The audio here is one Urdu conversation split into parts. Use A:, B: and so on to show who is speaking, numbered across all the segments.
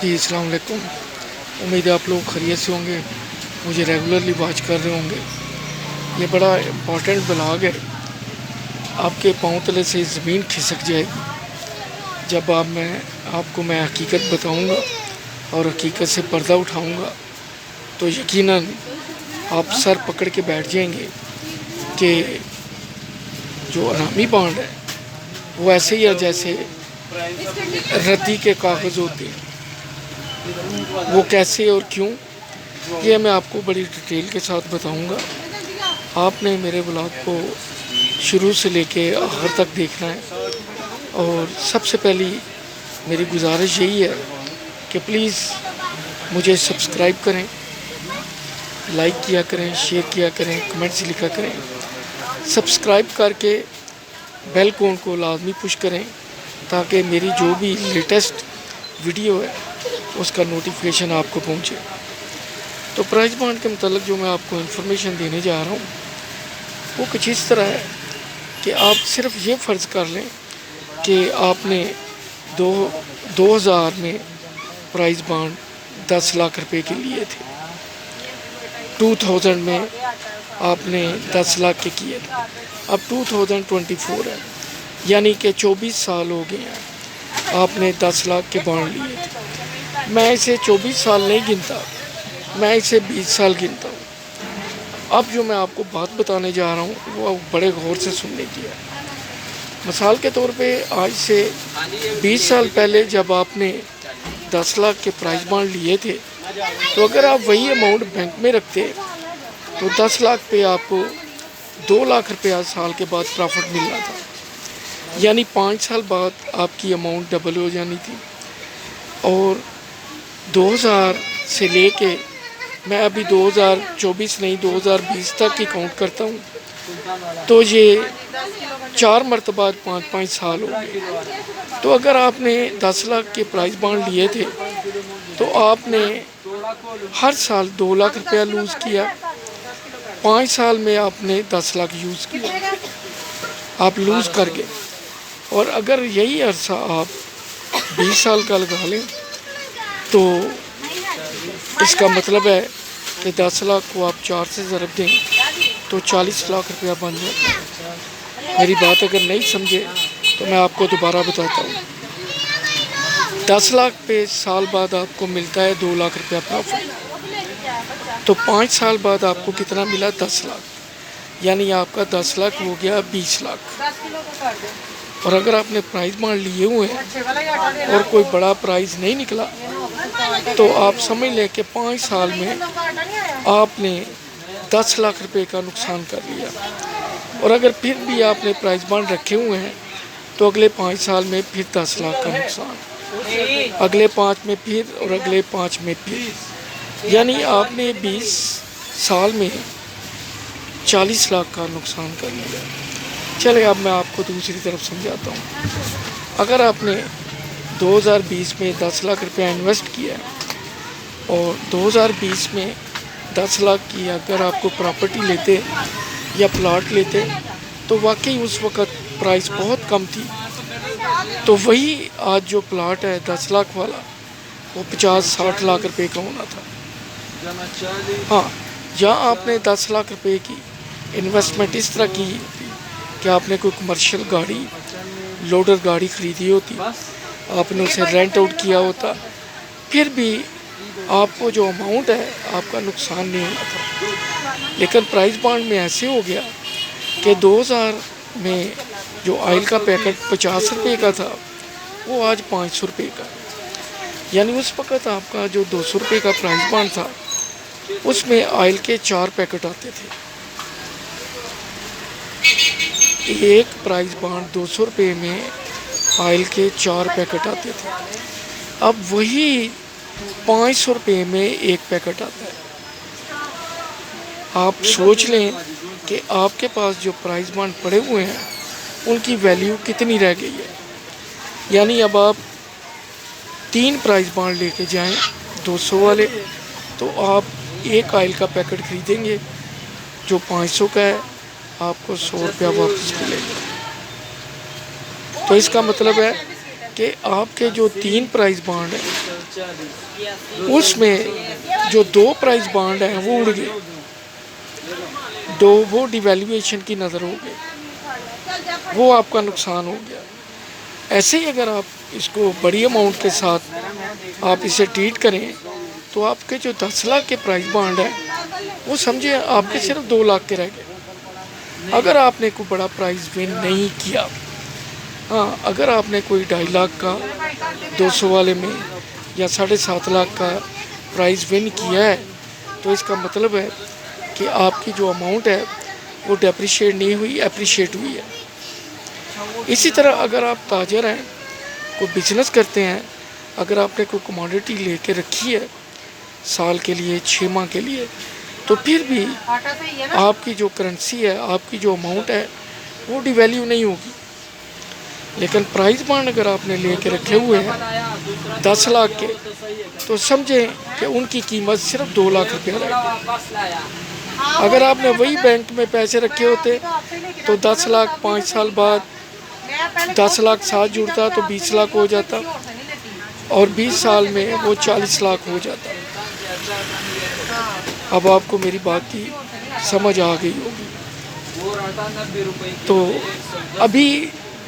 A: جی السلام علیکم. امید ہے آپ لوگ خیریت سے ہوں گے. مجھے ریگولرلی واچ کر رہے ہوں گے. یہ بڑا امپورٹنٹ بلاگ ہے. آپ کے پاؤں تلے سے زمین کھسک جائے گی جب آپ کو میں حقیقت بتاؤں گا اور حقیقت سے پردہ اٹھاؤں گا تو یقیناً آپ سر پکڑ کے بیٹھ جائیں گے کہ جو ارامی بانڈ ہے وہ ایسے ہی ہے جیسے ردی کے کاغذ ہوتے ہیں. وہ کیسے اور کیوں، یہ میں آپ کو بڑی ڈیٹیل کے ساتھ بتاؤں گا. آپ نے میرے بلاگ کو شروع سے لے کے آخر تک دیکھنا ہے. اور سب سے پہلی میری گزارش یہی ہے کہ پلیز مجھے سبسکرائب کریں، لائک کیا کریں، شیئر کیا کریں، کمنٹس لکھا کریں. سبسکرائب کر کے بیل آئیکن کو لازمی پش کریں تاکہ میری جو بھی لیٹسٹ ویڈیو ہے اس کا نوٹیفیکیشن آپ کو پہنچے. تو پرائز بانڈ کے متعلق جو میں آپ کو انفارمیشن دینے جا رہا ہوں وہ کچھ اس طرح ہے کہ آپ صرف یہ فرض کر لیں کہ آپ نے دو ہزار میں پرائز بانڈ 10 لاکھ روپے کے لیے تھے. 2000 میں آپ نے 10 لاکھ کے کیے تھے. اب 2024 ہے، یعنی کہ 24 سال ہو گئے ہیں آپ نے 10 لاکھ کے بانڈ لیے تھے. میں اسے 24 سال نہیں گنتا، میں اسے 20 سال گنتا ہوں. اب جو میں آپ کو بات بتانے جا رہا ہوں وہ بڑے غور سے سننے کی ہے. مثال کے طور پہ آج سے 20 سال پہلے جب آپ نے 10 لاکھ کے پرائز بانڈ لیے تھے تو اگر آپ وہی اماؤنٹ بینک میں رکھتے تو 10 لاکھ پہ آپ کو 2 لاکھ روپیہ سال کے بعد پرافٹ ملنا تھا. یعنی 5 سال بعد آپ کی اماؤنٹ ڈبل ہو جانی تھی. اور 2000 سے لے کے میں ابھی 2024 نہیں 2020 تک کی کاؤنٹ کرتا ہوں تو یہ 4 مرتبہ 5 سال ہو گئے. تو اگر آپ نے 10 لاکھ کے پرائز بانڈ لیے تھے تو آپ نے ہر سال 2 لاکھ روپیہ لوز کیا. 5 سال میں آپ نے 10 لاکھ یوز کیا، آپ لوز کر گئے. اور اگر یہی عرصہ آپ 20 سال کا لگا لیں تو اس کا مطلب ہے کہ 10 لاکھ کو آپ 4 سے ضرب دیں تو 40 لاکھ روپیہ بن جاتا ہے. میری بات اگر نہیں سمجھے تو میں آپ کو دوبارہ بتاتا ہوں. 10 لاکھ پہ سال بعد آپ کو ملتا ہے 2 لاکھ روپیہ پرافٹ. تو 5 سال بعد آپ کو کتنا ملا؟ 10 لاکھ. یعنی آپ کا 10 لاکھ ہو گیا 20 لاکھ. اور اگر آپ نے پرائز بانڈ لیے ہوئے ہیں اور کوئی بڑا پرائز نہیں نکلا تو آپ سمجھ لیں کہ 5 سال میں آپ نے 10 لاکھ روپے کا نقصان کر لیا. اور اگر پھر بھی آپ نے پرائز بانڈ رکھے ہوئے ہیں تو اگلے 5 سال میں پھر 10 لاکھ کا نقصان، اگلے 5 میں پھر اور اگلے 5 میں پھر. یعنی آپ نے 20 سال میں 40 لاکھ کا نقصان کر لیا. چلے اب میں آپ کو دوسری طرف سمجھاتا ہوں. اگر آپ نے 2020 میں 10 لاکھ روپیہ انویسٹ کیا اور 2020 میں 10 لاکھ کی اگر آپ کو پراپرٹی لیتے یا پلاٹ لیتے تو واقعی اس وقت پرائس بہت کم تھی. تو وہی آج جو پلاٹ ہے 10 لاکھ والا وہ 50-60 لاکھ روپے کا ہونا تھا. ہاں، جہاں آپ نے 10 لاکھ روپے کی انویسٹمنٹ اس طرح کی کہ آپ نے کوئی کمرشل گاڑی لوڈر گاڑی خریدی ہوتی، آپ نے اسے رینٹ آؤٹ کیا ہوتا، پھر بھی آپ کو جو اماؤنٹ ہے آپ کا نقصان نہیں ہونا تھا. لیکن پرائز بانڈ میں ایسے ہو گیا کہ 2000 میں جو آئل کا پیکٹ 50 روپے کا تھا وہ آج 500 روپے کا. یعنی اس وقت آپ کا جو 200 روپے کا پرائز بانڈ تھا اس میں آئل کے 4 پیکٹ آتے تھے. ایک پرائز بانڈ 200 روپے میں آئل کے 4 پیکٹ آتے تھے. اب وہی 500 روپے میں ایک پیکٹ آتا ہے. آپ سوچ لیں کہ آپ کے پاس جو پرائز بانڈ پڑے ہوئے ہیں ان کی ویلیو کتنی رہ گئی ہے. یعنی اب آپ 3 پرائز بانڈ لے کے جائیں 200 والے تو آپ ایک آئل کا پیکٹ خریدیں گے جو 500 کا ہے، آپ کو 100 روپیہ واپس ملے گا. تو اس کا مطلب ہے کہ کہ آپ کے جو 3 پرائز بانڈ ہیں اس میں جو 2 پرائز بانڈ ہیں وہ اڑ گئے، وہ ڈیویلیویشن کی نظر ہو گئے، وہ آپ کا نقصان ہو گیا۔ ایسے ہی اگر آپ اس کو بڑی اماؤنٹ کے ساتھ آپ اسے ٹریٹ کریں تو آپ کے جو 10 لاکھ کے پرائز بانڈ ہیں وہ سمجھے آپ کے صرف 2 لاکھ کے رہ گئے۔ اگر آپ نے کوئی بڑا پرائز ون نہیں کیا، ہاں اگر آپ نے کوئی 2.5 لاکھ کا 200 والے میں یا 7.5 لاکھ کا پرائز ون کیا ہے تو اس کا مطلب ہے کہ آپ کی جو اماؤنٹ ہے وہ ڈیپریشیٹ نہیں ہوئی، اپریشیٹ ہوئی ہے۔ اسی طرح اگر آپ تاجر ہیں، کوئی بزنس کرتے ہیں، اگر آپ نے کوئی کموڈٹی لے کے رکھی ہے سال کے لیے، 6 ماہ کے لیے، تو پھر بھی آپ کی جو کرنسی ہے، آپ کی جو اماؤنٹ ہے وہ ڈیویلیو نہیں ہوگی۔ لیکن پرائز بانڈ اگر آپ نے لے کے رکھے ہوئے ہیں 10 لاکھ کے تو سمجھیں کہ ان کی قیمت صرف 2 لاکھ روپیہ رہ گئی۔ اگر آپ نے وہی بینک میں پیسے رکھے ہوتے تو 10 لاکھ 5 سال بعد 10 لاکھ ساتھ جڑتا تو 20 لاکھ ہو جاتا، اور 20 سال میں وہ 40 لاکھ ہو جاتا۔ اب آپ کو میری بات کی سمجھ آ گئی ہوگی۔ تو ابھی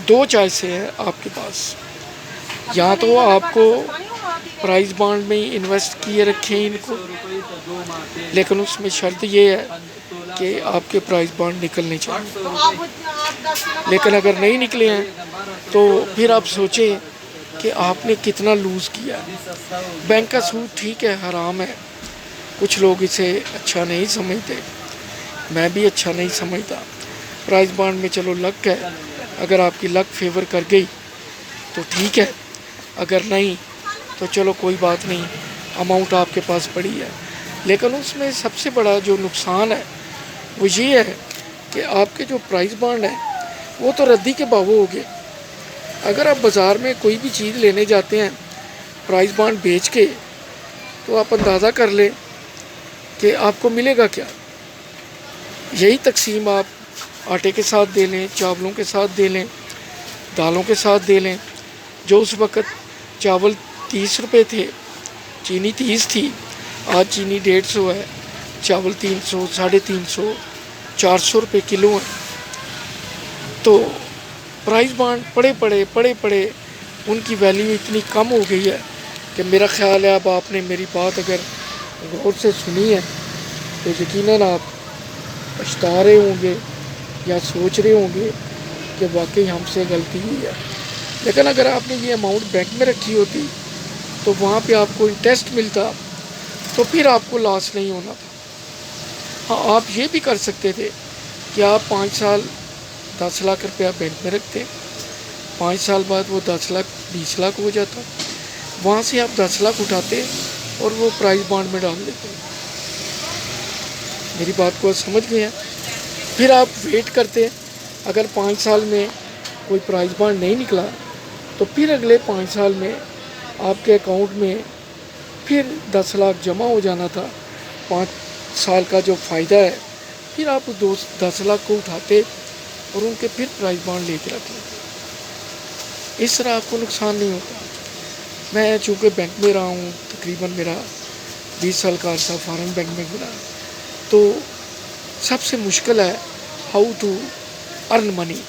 A: 2 چوائسیں ہیں آپ کے پاس، یا تو آپ کو پرائز بانڈ میں ہی انویسٹ کیے رکھیں ان کو، لیکن اس میں شرط یہ ہے کہ آپ کے پرائز بانڈ نکلنے چاہیے۔ لیکن اگر نہیں نکلے ہیں تو پھر آپ سوچیں کہ آپ نے کتنا لوز کیا ہے۔ بینک کا سود ٹھیک ہے، حرام ہے، کچھ لوگ اسے اچھا نہیں سمجھتے، میں بھی اچھا نہیں سمجھتا۔ پرائز بانڈ میں چلو لک ہے، اگر آپ کی لک فیور کر گئی تو ٹھیک ہے، اگر نہیں تو چلو کوئی بات نہیں، اماؤنٹ آپ کے پاس پڑی ہے۔ لیکن اس میں سب سے بڑا جو نقصان ہے وہ یہ ہے کہ آپ کے جو پرائز بانڈ ہیں وہ تو ردی کے باو ہو گئے۔ اگر آپ بازار میں کوئی بھی چیز لینے جاتے ہیں پرائز بانڈ بیچ کے تو آپ اندازہ کر لیں کہ آپ کو ملے گا کیا۔ یہی تقسیم آپ آٹے کے ساتھ دے لیں، چاولوں کے ساتھ دے لیں، دالوں کے ساتھ دے لیں۔ جو اس وقت چاول 30 روپے تھے، چینی 30 تھی، آج چینی 150 ہے، چاول 300، 350، 400 روپے کلو ہیں۔ تو پرائز بانڈ پڑے ان کی ویلیو اتنی کم ہو گئی ہے کہ میرا خیال ہے اب آپ نے میری بات اگر غور سے سنی ہے تو یقیناً آپ پچھتا رہے ہوں گے یا سوچ رہے ہوں گے کہ واقعی ہم سے غلطی ہوئی ہے۔ لیکن اگر آپ نے یہ اماؤنٹ بینک میں رکھی ہوتی تو وہاں پہ آپ کو انٹرسٹ ملتا تو پھر آپ کو لاس نہیں ہونا تھا۔ ہاں آپ یہ بھی کر سکتے تھے کہ آپ 5 سال 10 لاکھ روپیہ بینک میں رکھتے، 5 سال بعد وہ 10 لاکھ 20 لاکھ ہو جاتا، وہاں سے آپ 10 لاکھ اٹھاتے اور وہ پرائز بانڈ میں ڈال دیتے۔ میری بات کو سمجھ گئے ہیں؟ پھر آپ ویٹ کرتے، اگر 5 سال میں کوئی پرائز بانڈ نہیں نکلا تو پھر اگلے 5 سال میں آپ کے اکاؤنٹ میں پھر 10 لاکھ جمع ہو جانا تھا، 5 سال کا جو فائدہ ہے پھر آپ 10 لاکھ کو اٹھاتے اور ان کے پھر پرائز بانڈ لے کے رکھ لیتے۔ اس طرح آپ کو نقصان نہیں ہوتا۔ میں چونکہ بینک میں رہا ہوں، تقریباً میرا 20 سال کا عرصہ فارن بینک میں گزرا، تو سب سے مشکل ہے ہاؤ ٹو ارن منی،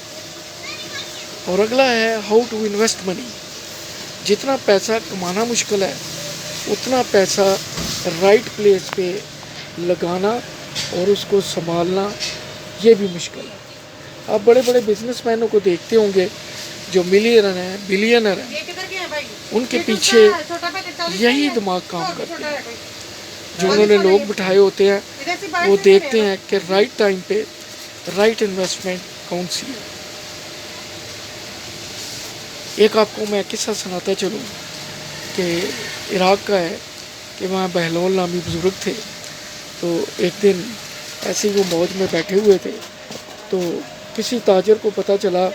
A: اور اگلا ہے ہاؤ ٹو انویسٹ منی۔ جتنا پیسہ کمانا مشکل ہے اتنا پیسہ رائٹ پلیس پہ لگانا اور اس کو سنبھالنا یہ بھی مشکل ہے۔ آپ بڑے بڑے بزنس مینوں کو دیکھتے ہوں گے جو ملینر ہیں، بلینر ہیں، ان کے پیچھے یہی دماغ کام کرتے ہیں۔ جو انہوں نے لوگ بٹھائے ہوتے ہیں وہ دیکھتے ہیں کہ رائٹ ٹائم پہ رائٹ انویسٹمنٹ کون سی ہے۔ ایک آپ کو میں قصہ سناتا چلوں کہ عراق کا ہے، کہ وہاں بہلول نامی بزرگ تھے۔ تو ایک دن ایسے ہی وہ موج میں بیٹھے ہوئے تھے تو کسی تاجر کو پتہ چلا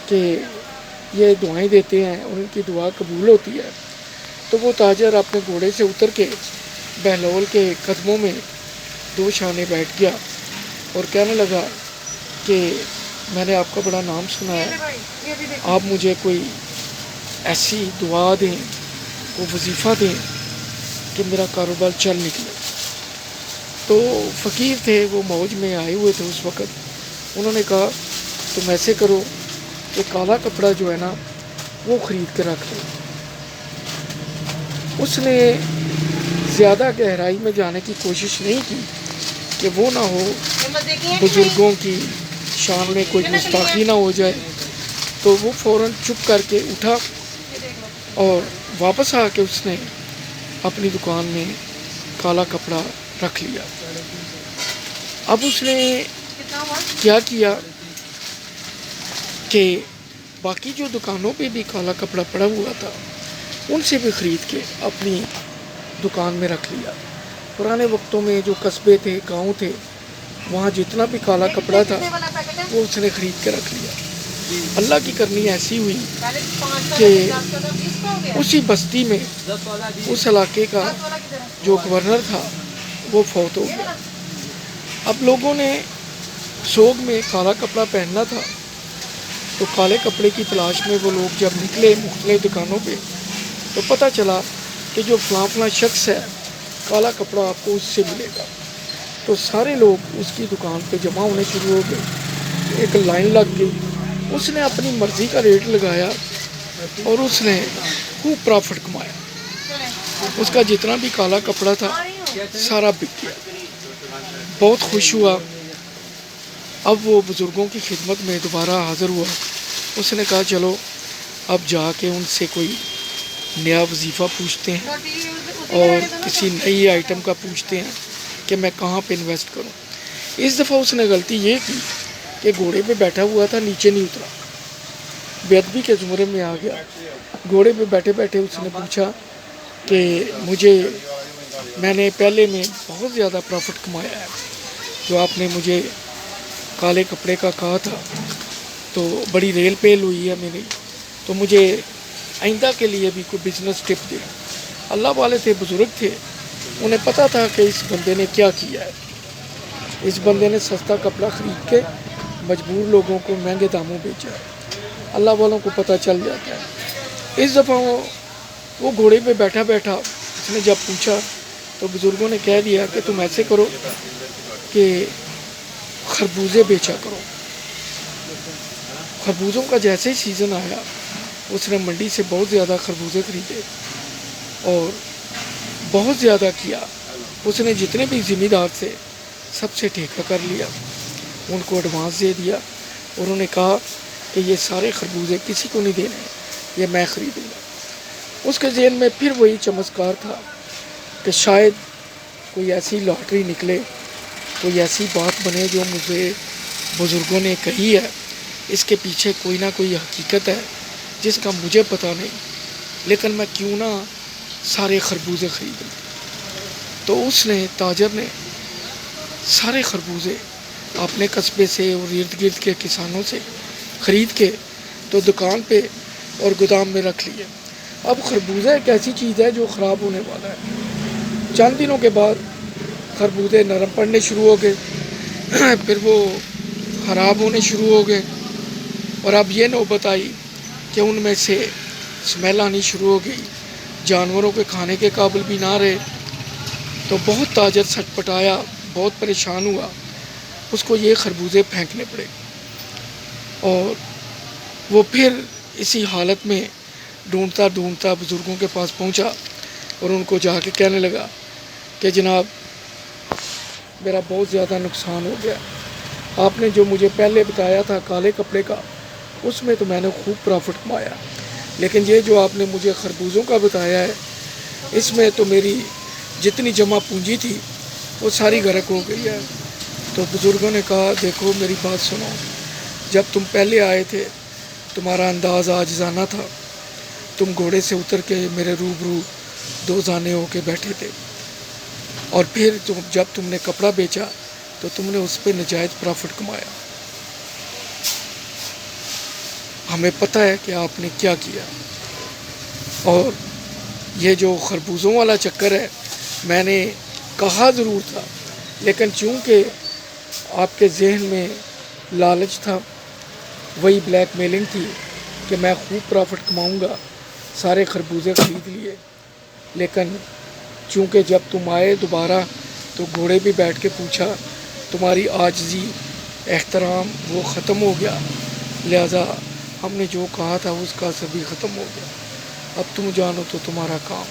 A: کہ یہ دعائیں دیتے ہیں اور ان کی دعا قبول ہوتی ہے۔ تو وہ تاجر اپنے گھوڑے سے اتر کے بہلول کے قدموں میں 2 شانے بیٹھ گیا اور کہنے لگا کہ میں نے آپ کا بڑا نام سنا ہے، آپ مجھے کوئی ایسی دعا دیں، وہ وظیفہ دیں کہ میرا کاروبار چل نکلے۔ تو فقیر تھے، وہ موج میں آئے ہوئے تھے اس وقت، انہوں نے کہا تم ایسے کرو کہ کالا کپڑا جو ہے نا وہ خرید کے رکھ دو۔ اس نے زیادہ گہرائی میں جانے کی کوشش نہیں کی کہ وہ نہ ہو بزرگوں کی شان میں کوئی گستاخی نہ ہو جائے، تو وہ فوراً چپ کر کے اٹھا اور واپس آ کے اس نے اپنی دکان میں کالا کپڑا رکھ لیا۔ اب اس نے کیا کیا کہ باقی جو دکانوں پہ بھی کالا کپڑا پڑا ہوا تھا ان سے بھی خرید کے اپنی دکان میں رکھ لیا۔ پرانے وقتوں میں جو قصبے تھے، گاؤں تھے، وہاں جتنا بھی کالا کپڑا تھا وہ اس نے خرید کے رکھ لیا۔ اللہ کی کرنی ایسی ہوئی کہ اسی بستی میں اس علاقے کا جو گورنر تھا وہ فوت ہو گیا۔ اب لوگوں نے سوگ میں کالا کپڑا پہننا تھا، تو کالے کپڑے کی تلاش میں وہ لوگ جب نکلے مختلف دکانوں پہ تو پتہ چلا کہ جو فلاں فلاں شخص ہے کالا کپڑا آپ کو اس سے ملے گا۔ تو سارے لوگ اس کی دکان پہ جمع ہونے شروع ہو گئے، ایک لائن لگ گئی۔ اس نے اپنی مرضی کا ریٹ لگایا اور اس نے خوب پرافٹ کمایا۔ اس کا جتنا بھی کالا کپڑا تھا سارا بک گیا، بہت خوش ہوا۔ اب وہ بزرگوں کی خدمت میں دوبارہ حاضر ہوا۔ اس نے کہا چلو اب جا کے ان سے کوئی نیا وظیفہ پوچھتے ہیں اور کسی نئی آئٹم کا پوچھتے ہیں کہ میں کہاں پہ انویسٹ کروں۔ اس دفعہ اس نے غلطی یہ کی کہ گھوڑے پہ بیٹھا ہوا تھا، نیچے نہیں اترا، بے ادبی کے زمرے میں آ گیا۔ گھوڑے پہ بیٹھے بیٹھے اس نے پوچھا کہ میں نے پہلے میں بہت زیادہ پروفٹ کمایا ہے، جو آپ نے مجھے کالے کپڑے کا کہا تھا تو بڑی ریل پیل ہوئی ہے میری، تو مجھے آئندہ کے لیے بھی کوئی بزنس ٹپ دے۔ اللہ والے تھے، بزرگ تھے، انہیں پتہ تھا کہ اس بندے نے کیا کیا ہے۔ اس بندے نے سستا کپڑا خرید کے مجبور لوگوں کو مہنگے داموں بیچا ہے۔ اللہ والوں کو پتہ چل جاتا ہے۔ اس دفعہ وہ گھوڑے پہ بیٹھا بیٹھا اس نے جب پوچھا تو بزرگوں نے کہہ دیا کہ تم ایسے کرو کہ خربوزے بیچا کرو۔ خربوزوں کا جیسے ہی سیزن آیا اس نے منڈی سے بہت زیادہ خربوزے خریدے اور بہت زیادہ کیا۔ اس نے جتنے بھی ذمہ دار تھے سب سے ٹھیکہ کر لیا، ان کو ایڈوانس دے دیا اور انہوں نے کہا کہ یہ سارے خربوزے کسی کو نہیں دینے، یہ میں خریدوں گا۔ اس کے ذہن میں پھر وہی چمتکار تھا کہ شاید کوئی ایسی لاٹری نکلے، کوئی ایسی بات بنے جو مجھے بزرگوں نے کہی ہے، اس کے پیچھے کوئی نہ کوئی حقیقت ہے جس کا مجھے پتہ نہیں، لیکن میں کیوں نہ سارے خربوزے خریدوں۔ تو اس نے تاجر نے سارے خربوزے اپنے قصبے سے اور ارد گرد کے کسانوں سے خرید کے تو دکان پہ اور گودام میں رکھ لیے۔ اب خربوزہ ایک ایسی چیز ہے جو خراب ہونے والا ہے۔ چند دنوں کے بعد خربوزے نرم پڑنے شروع ہو گئے، پھر وہ خراب ہونے شروع ہو گئے، اور اب یہ نوبت آئی کہ ان میں سے اسمیل آنی شروع ہو گئی، جانوروں کے کھانے کے قابل بھی نہ رہے۔ تو بہت تاجر سٹ پٹایا، بہت پریشان ہوا، اس کو یہ خربوزے پھینکنے پڑے، اور وہ پھر اسی حالت میں ڈھونڈتا ڈھونڈتا بزرگوں کے پاس پہنچا اور ان کو جا کے کہنے لگا کہ جناب میرا بہت زیادہ نقصان ہو گیا، آپ نے جو مجھے پہلے بتایا تھا کالے کپڑے کا اس میں تو میں نے خوب پرافٹ کمایا، لیکن یہ جو آپ نے مجھے خربوزوں کا بتایا ہے اس میں تو میری جتنی جمع پونجی تھی وہ ساری غرق ہو گئی ہے۔ تو بزرگوں نے کہا دیکھو میری بات سنو، جب تم پہلے آئے تھے تمہارا انداز عاجزانہ تھا، تم گھوڑے سے اتر کے میرے روبرو دو زانے ہو کے بیٹھے تھے، اور پھر جب تم نے کپڑا بیچا تو تم نے اس پہ نجائز پرافٹ کمایا۔ ہمیں پتہ ہے کہ آپ نے کیا کیا، اور یہ جو خربوزوں والا چکر ہے میں نے کہا ضرور تھا، لیکن چونکہ آپ کے ذہن میں لالچ تھا، وہی بلیک میلنگ تھی کہ میں خوب پرافٹ کماؤں گا، سارے خربوزے خرید لیے، لیکن چونکہ جب تم آئے دوبارہ تو گھوڑے پہ بیٹھ کے پوچھا تمہاری عاجزی احترام وہ ختم ہو گیا، لہذا ہم نے جو کہا تھا اس کا اثر بھی ختم ہو گیا، اب تم جانو تو تمہارا کام۔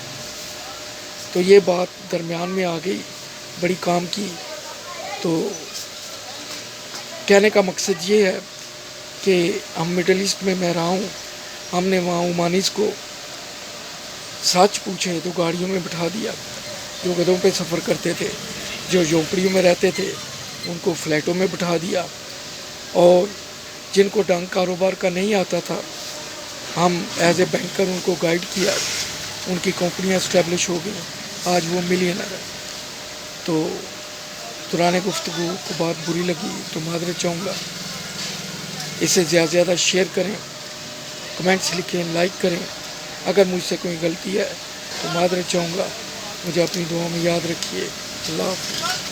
A: تو یہ بات درمیان میں آ گئی، بڑی کام کی۔ تو کہنے کا مقصد یہ ہے کہ ہم مڈل ایسٹ میں رہا ہوں، ہم نے وہاں عمانیز کو سچ پوچھے تو گاڑیوں میں بٹھا دیا، جو گدھوں پہ سفر کرتے تھے، جو جھونپڑیوں میں رہتے تھے ان کو فلیٹوں میں بٹھا دیا، اور جن کو ڈنگ کاروبار کا نہیں آتا تھا ہم ایز اے بینکر ان کو گائیڈ کیا، ان کی کمپنیاں اسٹیبلش ہو گئیں، آج وہ ملینر ہے۔ تو دوران گفتگو کو بات بری لگی تو معذرت چاہوں گا، اسے زیادہ سے زیادہ شیئر کریں، کمنٹس لکھیں، لائک کریں، اگر مجھ سے کوئی غلطی ہے تو معذرت چاہوں گا، مجھے اپنی دعاؤں میں یاد رکھیے۔ اللہ حافظ۔